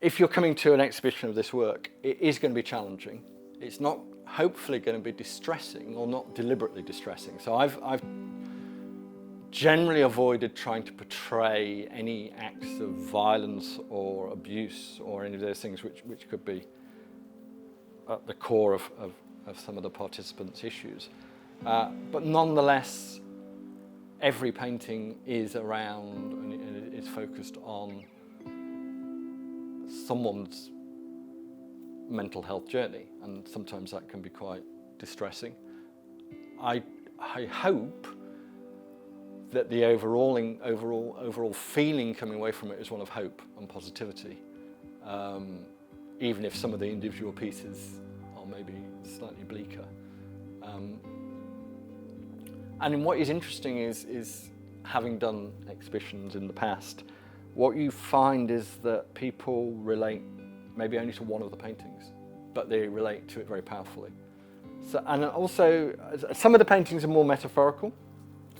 if you're coming to an exhibition of this work, it is going to be challenging. It's not hopefully going to be distressing, or not deliberately distressing. So I've generally avoided trying to portray any acts of violence or abuse or any of those things which could be at the core of some of the participants' issues. But nonetheless, every painting is around and is focused on someone's mental health journey, and sometimes that can be quite distressing. I hope that the overall feeling coming away from it is one of hope and positivity, even if some of the individual pieces are maybe slightly bleaker. And what is interesting is having done exhibitions in the past, what you find is that people relate maybe only to one of the paintings, but they relate to it very powerfully. So, and also, some of the paintings are more metaphorical.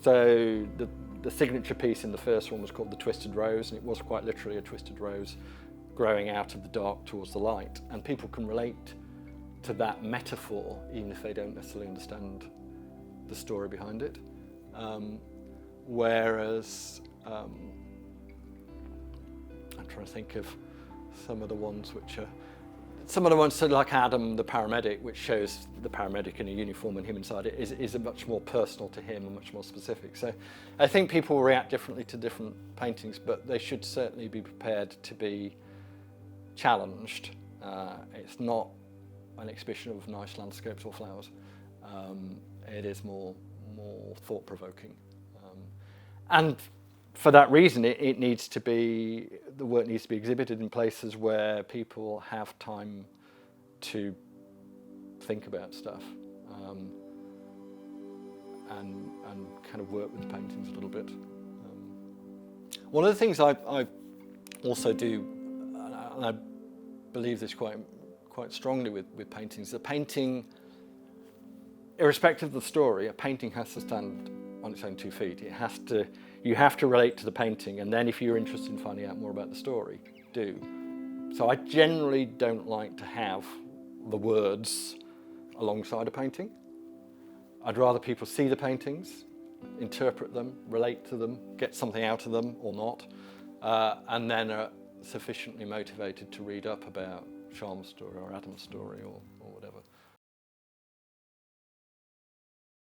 So the signature piece in the first one was called The Twisted Rose, and it was quite literally a twisted rose growing out of the dark towards the light. And people can relate to that metaphor, even if they don't necessarily understand the story behind it. Whereas, I'm trying to think of some of the ones sort of like Adam the paramedic, which shows the paramedic in a uniform and him inside it, is a much more personal to him and much more specific. So I think people react differently to different paintings, but they should certainly be prepared to be challenged. It's not an exhibition of nice landscapes or flowers. It is more thought-provoking. And for that reason, the work needs to be exhibited in places where people have time to think about stuff, and kind of work with the paintings a little bit. One of the things I also do, and I believe this quite strongly with paintings, the painting, irrespective of the story, a painting has to stand on its own 2 feet. You have to relate to the painting, and then if you're interested in finding out more about the story, do. So I generally don't like to have the words alongside a painting. I'd rather people see the paintings, interpret them, relate to them, get something out of them or not, and then are sufficiently motivated to read up about Sharma's story or Adam's story or